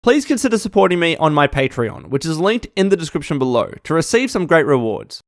please consider supporting me on my Patreon, which is linked in the description below, to receive some great rewards.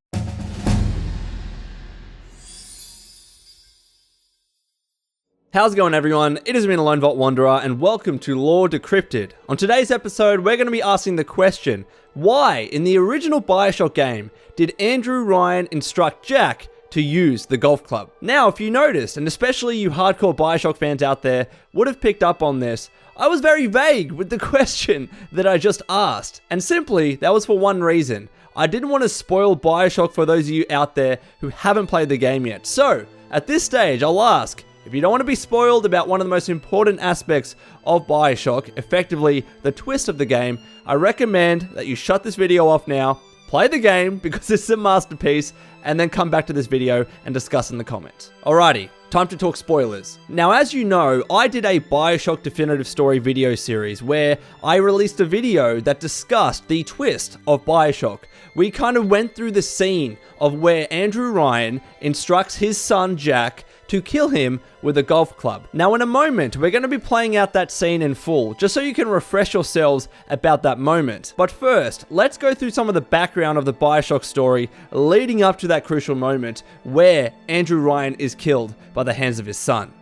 How's it going, everyone? It has been a Lone Vault Wanderer, and welcome to Lore Decrypted. On today's episode, we're going to be asking the question, why, in the original Bioshock game, did Andrew Ryan instruct Jack to use the golf club? Now, if you noticed, and especially you hardcore Bioshock fans out there would have picked up on this, I was very vague with the question that I just asked. And simply, that was for one reason. I didn't want to spoil Bioshock for those of you out there who haven't played the game yet. So, at this stage, I'll ask, if you don't want to be spoiled about one of the most important aspects of Bioshock, effectively the twist of the game, I recommend that you shut this video off now, play the game because it's a masterpiece, and then come back to this video and discuss in the comments. Alrighty, time to talk spoilers. Now, as you know, I did a Bioshock Definitive Story video series where I released a video that discussed the twist of Bioshock. We kind of went through the scene of where Andrew Ryan instructs his son Jack to kill him with a golf club. Now, in a moment, we're going to be playing out that scene in full, just so you can refresh yourselves about that moment. But first, let's go through some of the background of the Bioshock story leading up to that crucial moment where Andrew Ryan is killed by the hands of his son.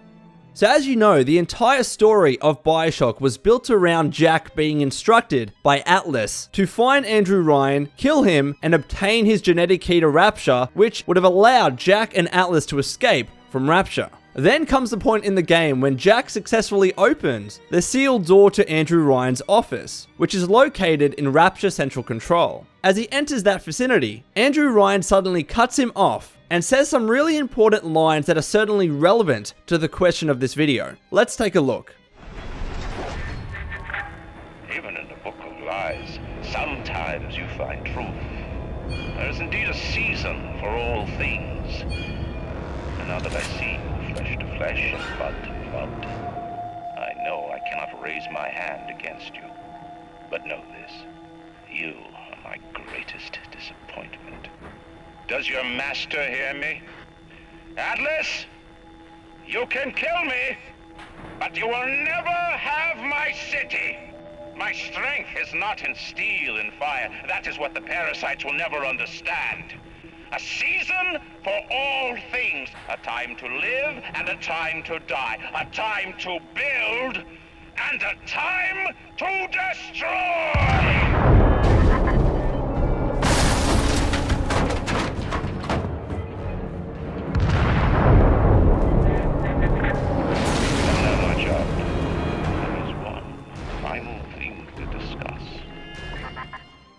So as you know, the entire story of Bioshock was built around Jack being instructed by Atlas to find Andrew Ryan, kill him, and obtain his genetic key to Rapture, which would have allowed Jack and Atlas to escape from Rapture. Then comes the point in the game when Jack successfully opens the sealed door to Andrew Ryan's office, which is located in Rapture Central Control. As he enters that vicinity, Andrew Ryan suddenly cuts him off and says some really important lines that are certainly relevant to the question of this video. Let's take a look. Even in the book of lies, sometimes you find truth. There is indeed a season for all things. And now that I see you flesh to flesh and blood to blood, I know I cannot raise my hand against you. But know this, you are my greatest disappointment. Does your master hear me? Atlas, you can kill me, but you will never have my city. My strength is not in steel and fire. That is what the parasites will never understand. A season for all things. A time to live and a time to die. A time to build and a time to destroy!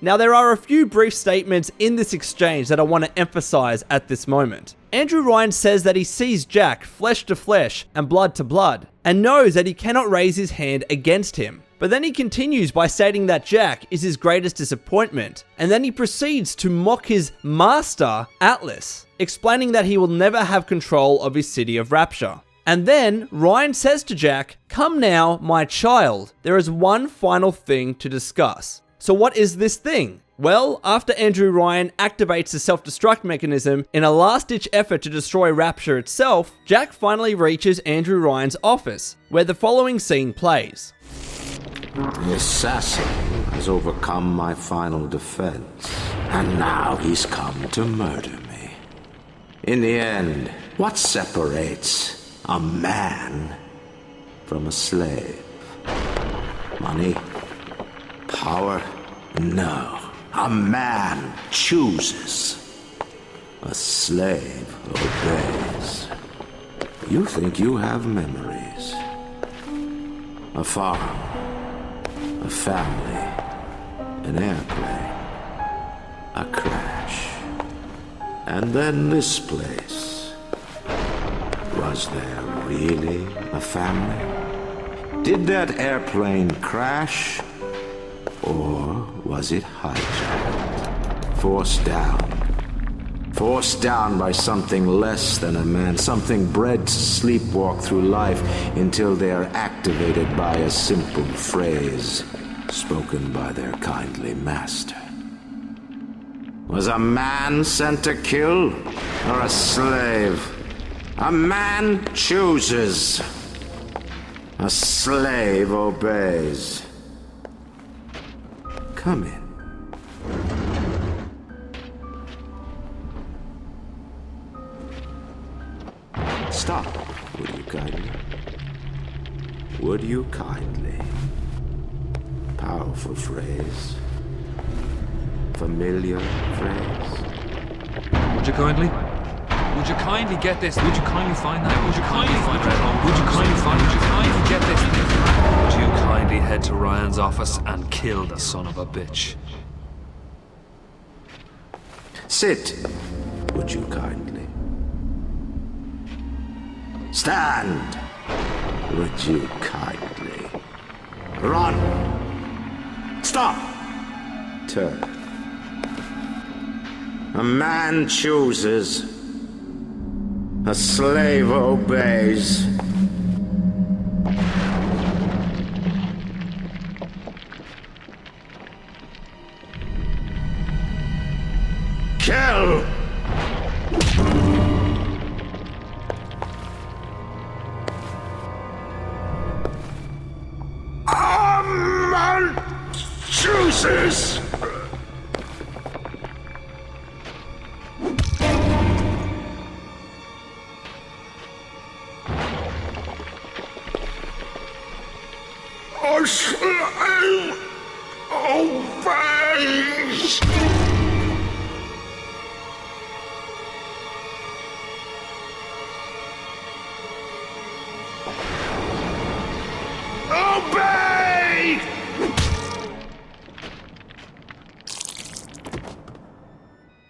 Now, there are a few brief statements in this exchange that I want to emphasize at this moment. Andrew Ryan says that he sees Jack flesh to flesh and blood to blood, and knows that he cannot raise his hand against him. But then he continues by stating that Jack is his greatest disappointment, and then he proceeds to mock his master, Atlas, explaining that he will never have control of his city of Rapture. And then Ryan says to Jack, "Come now, my child, there is one final thing to discuss." So what is this thing? Well, after Andrew Ryan activates the self-destruct mechanism in a last-ditch effort to destroy Rapture itself, Jack finally reaches Andrew Ryan's office, where the following scene plays. The assassin has overcome my final defense, and now he's come to murder me. In the end, what separates a man from a slave? Money? Power? No. A man chooses. A slave obeys. You think you have memories. A farm. A family. An airplane. A crash. And then this place. Was there really a family? Did that airplane crash? Or was it hijacked? Forced down. Forced down by something less than a man, something bred to sleepwalk through life until they are activated by a simple phrase spoken by their kindly master. Was a man sent to kill, or a slave? A man chooses. A slave obeys. Come in. Stop, would you kindly? Would you kindly? Powerful phrase. Familiar phrase. Would you kindly? Would you kindly get this? Would you kindly find that? Would you kindly find that? Would you kindly find? Would you kindly get this? Would you kindly head to Ryan's office and kill the son of a bitch? Sit, would you kindly? Stand, would you kindly? Run! Stop! Turn. A man chooses. A slave obeys. Kill! A man chooses! A slave obeys! Obey!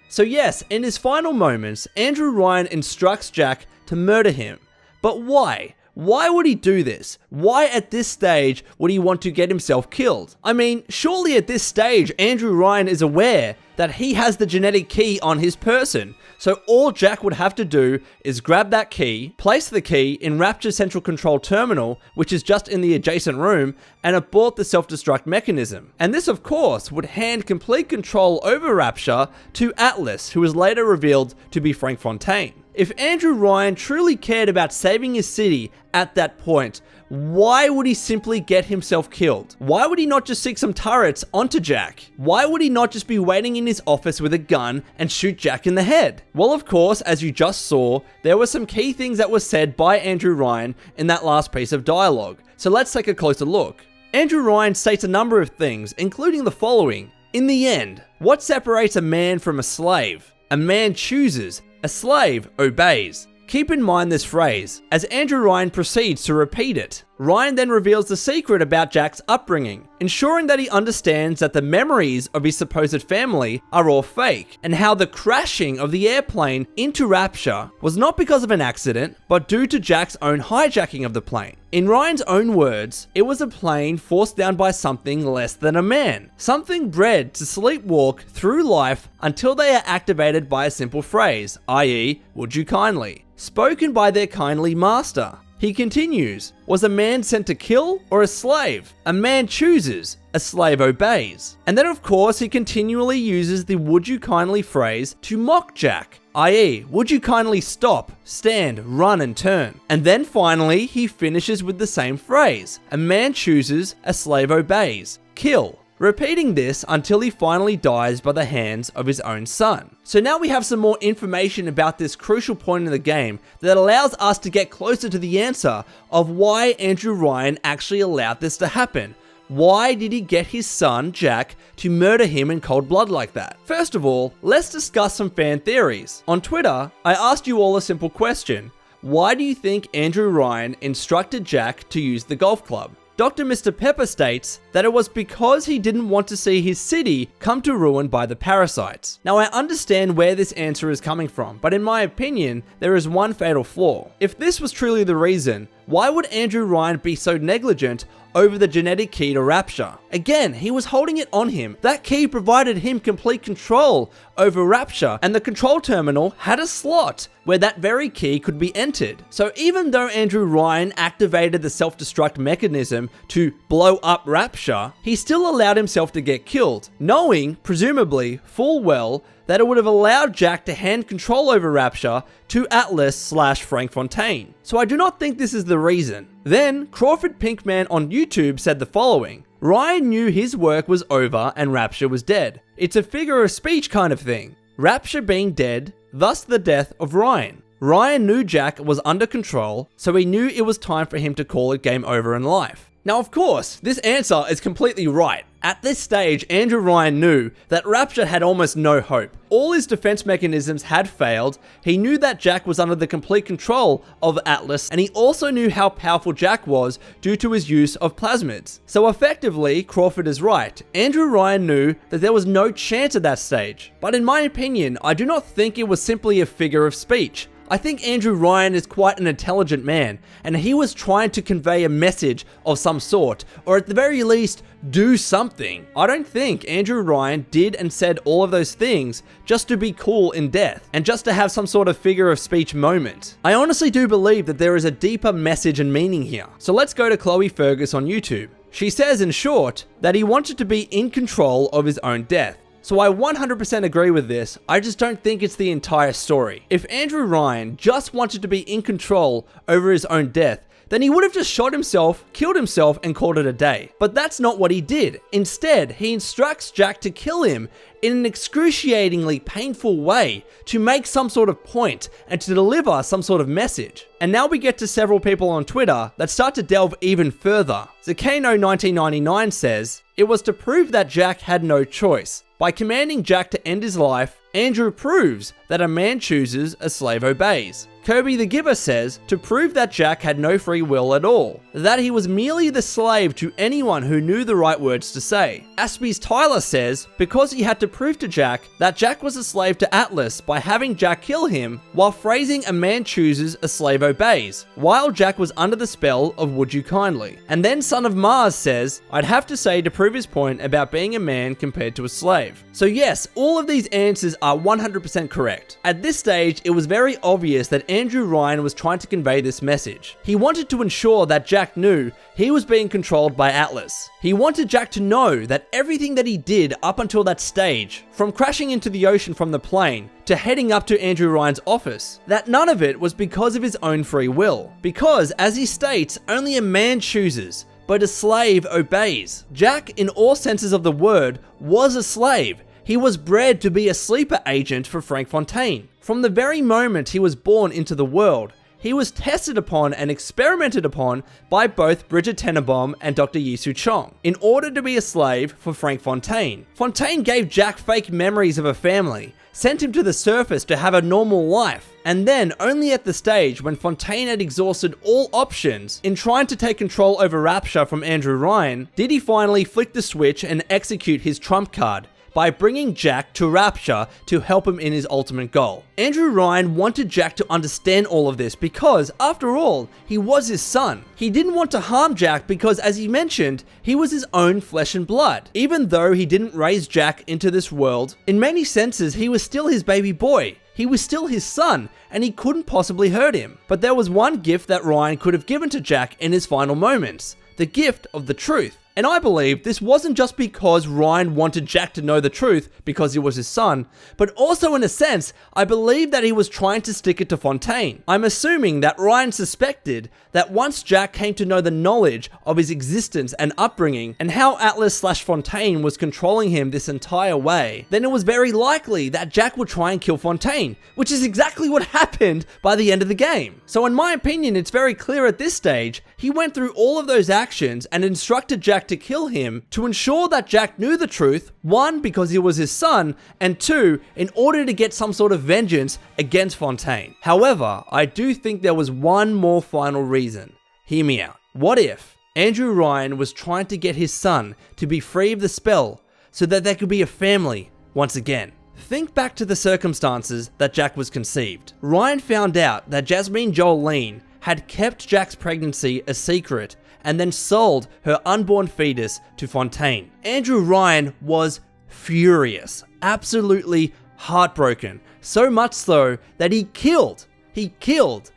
So yes, in his final moments, Andrew Ryan instructs Jack to murder him. But why? Why would he do this? Why at this stage would he want to get himself killed? I mean, surely at this stage, Andrew Ryan is aware that he has the genetic key on his person. So all Jack would have to do is grab that key, place the key in Rapture's central control terminal, which is just in the adjacent room, and abort the self-destruct mechanism. And this, of course, would hand complete control over Rapture to Atlas, who was later revealed to be Frank Fontaine. If Andrew Ryan truly cared about saving his city at that point, why would he simply get himself killed? Why would he not just stick some turrets onto Jack? Why would he not just be waiting in his office with a gun and shoot Jack in the head? Well, of course, as you just saw, there were some key things that were said by Andrew Ryan in that last piece of dialogue. So let's take a closer look. Andrew Ryan states a number of things, including the following. In the end, what separates a man from a slave? A man chooses, a slave obeys. Keep in mind this phrase, as Andrew Ryan proceeds to repeat it. Ryan then reveals the secret about Jack's upbringing, ensuring that he understands that the memories of his supposed family are all fake, and how the crashing of the airplane into Rapture was not because of an accident, but due to Jack's own hijacking of the plane. In Ryan's own words, it was a plane forced down by something less than a man, something bred to sleepwalk through life until they are activated by a simple phrase, i.e., would you kindly, spoken by their kindly master. He continues, was a man sent to kill or a slave? A man chooses, a slave obeys. And then of course he continually uses the would you kindly phrase to mock Jack, i.e., would you kindly stop, stand, run and turn. And then finally he finishes with the same phrase, a man chooses, a slave obeys, kill. Repeating this until he finally dies by the hands of his own son. So now we have some more information about this crucial point in the game that allows us to get closer to the answer of why Andrew Ryan actually allowed this to happen. Why did he get his son, Jack, to murder him in cold blood like that? First of all, let's discuss some fan theories. On Twitter, I asked you all a simple question. Why do you think Andrew Ryan instructed Jack to use the golf club? Dr. Mr. Pepper states that it was because he didn't want to see his city come to ruin by the parasites. Now I understand where this answer is coming from, but in my opinion, there is one fatal flaw. If this was truly the reason, why would Andrew Ryan be so negligent over the genetic key to Rapture? Again, he was holding it on him. That key provided him complete control over Rapture, and the control terminal had a slot where that very key could be entered. So even though Andrew Ryan activated the self-destruct mechanism to blow up Rapture, he still allowed himself to get killed, knowing, presumably, full well, that it would have allowed Jack to hand control over Rapture to Atlas/Frank Fontaine. So I do not think this is the reason. Then, Crawford Pinkman on YouTube said the following. Ryan knew his work was over and Rapture was dead. It's a figure of speech kind of thing. Rapture being dead, thus the death of Ryan. Ryan knew Jack was under control, so he knew it was time for him to call it game over in life. Now, of course, this answer is completely right. At this stage, Andrew Ryan knew that Rapture had almost no hope. All his defense mechanisms had failed, he knew that Jack was under the complete control of Atlas, and he also knew how powerful Jack was due to his use of plasmids. So effectively, Crawford is right. Andrew Ryan knew that there was no chance at that stage. But in my opinion, I do not think it was simply a figure of speech. I think Andrew Ryan is quite an intelligent man, and he was trying to convey a message of some sort, or at the very least, do something. I don't think Andrew Ryan did and said all of those things just to be cool in death, and just to have some sort of figure of speech moment. I honestly do believe that there is a deeper message and meaning here. So let's go to Chloe Fergus on YouTube. She says, in short, that he wanted to be in control of his own death. So I 100% agree with this, I just don't think it's the entire story. If Andrew Ryan just wanted to be in control over his own death, then he would have just shot himself, killed himself, and called it a day. But that's not what he did. Instead, he instructs Jack to kill him in an excruciatingly painful way to make some sort of point and to deliver some sort of message. And now we get to several people on Twitter that start to delve even further. Zakano1999 says, it was to prove that Jack had no choice. By commanding Jack to end his life, Andrew proves that a man chooses, a slave obeys. Kirby the Giver says, to prove that Jack had no free will at all, that he was merely the slave to anyone who knew the right words to say. Aspie's Tyler says, because he had to prove to Jack that Jack was a slave to Atlas by having Jack kill him, while phrasing a man chooses, a slave obeys, while Jack was under the spell of Would You Kindly. And then Son of Mars says, I'd have to say to prove his point about being a man compared to a slave. So yes, all of these answers are 100% correct. At this stage, it was very obvious that Andrew Ryan was trying to convey this message. He wanted to ensure that Jack knew he was being controlled by Atlas. He wanted Jack to know that everything that he did up until that stage, from crashing into the ocean from the plane to heading up to Andrew Ryan's office, that none of it was because of his own free will. Because, as he states, only a man chooses, but a slave obeys. Jack, in all senses of the word, was a slave. He was bred to be a sleeper agent for Frank Fontaine. From the very moment he was born into the world, he was tested upon and experimented upon by both Bridget Tenenbaum and Dr. Yisu Chong in order to be a slave for Frank Fontaine. Fontaine gave Jack fake memories of a family, sent him to the surface to have a normal life, and then only at the stage when Fontaine had exhausted all options in trying to take control over Rapture from Andrew Ryan, did he finally flick the switch and execute his trump card by bringing Jack to Rapture to help him in his ultimate goal. Andrew Ryan wanted Jack to understand all of this because, after all, he was his son. He didn't want to harm Jack because, as he mentioned, he was his own flesh and blood. Even though he didn't raise Jack into this world, in many senses he was still his baby boy. He was still his son, and he couldn't possibly hurt him. But there was one gift that Ryan could have given to Jack in his final moments, the gift of the truth. And I believe this wasn't just because Ryan wanted Jack to know the truth because he was his son, but also in a sense, I believe that he was trying to stick it to Fontaine. I'm assuming that Ryan suspected that once Jack came to know the knowledge of his existence and upbringing, and how Atlas/Fontaine was controlling him this entire way, then it was very likely that Jack would try and kill Fontaine, which is exactly what happened by the end of the game. So in my opinion, it's very clear at this stage, he went through all of those actions and instructed Jack to kill him to ensure that Jack knew the truth, one, because he was his son, and two, in order to get some sort of vengeance against Fontaine. However, I do think there was one more final reason. Hear me out. What if Andrew Ryan was trying to get his son to be free of the spell so that there could be a family once again? Think back to the circumstances that Jack was conceived. Ryan found out that Jasmine Jolene had kept Jack's pregnancy a secret and then sold her unborn fetus to Fontaine. Andrew Ryan was furious, absolutely heartbroken, so much so that he killed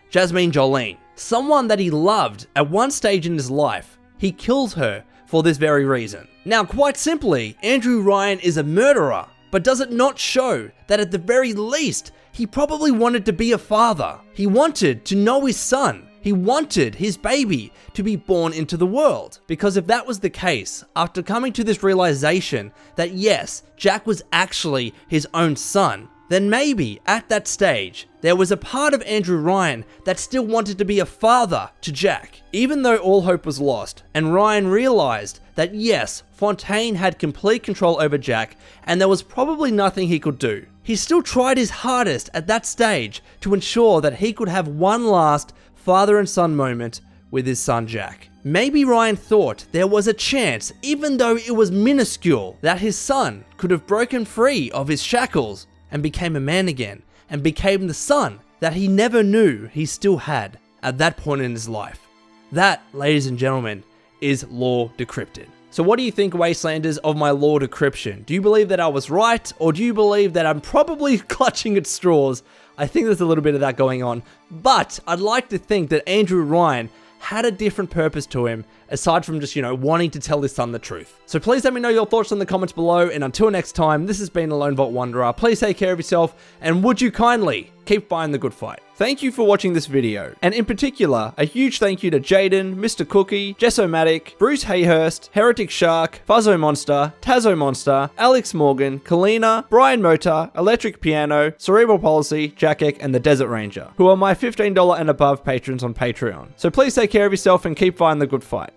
Jasmine Jolene, someone that he loved at one stage in his life. He killed her for this very reason. Now, quite simply, Andrew Ryan is a murderer, but does it not show that at the very least, he probably wanted to be a father? He wanted to know his son. He wanted his baby to be born into the world. Because if that was the case, after coming to this realization that yes, Jack was actually his own son, then maybe at that stage, there was a part of Andrew Ryan that still wanted to be a father to Jack. Even though all hope was lost, and Ryan realized that yes, Fontaine had complete control over Jack, and there was probably nothing he could do. He still tried his hardest at that stage to ensure that he could have one last father and son moment with his son Jack. Maybe Ryan thought there was a chance, even though it was minuscule, that his son could have broken free of his shackles and became a man again, and became the son that he never knew he still had at that point in his life. That, ladies and gentlemen, is Lore Decrypted. So what do you think, Wastelanders, of my lore decryption? Do you believe that I was right, or do you believe that I'm probably clutching at straws? I think there's a little bit of that going on, but I'd like to think that Andrew Ryan had a different purpose to him, aside from just, wanting to tell his son the truth. So please let me know your thoughts in the comments below, and until next time, this has been a Lone Vault Wanderer. Please take care of yourself, and would you kindly keep fighting the good fight. Thank you for watching this video, and in particular, a huge thank you to Jaden, Mr. Cookie, Jessomatic, Bruce Hayhurst, Heretic Shark, Fuzzo Monster, Tazo Monster, Alex Morgan, Kalina, Brian Mota, Electric Piano, Cerebral Policy, Jackek, and the Desert Ranger, who are my $15 and above patrons on Patreon. So please take care of yourself and keep fighting the good fight.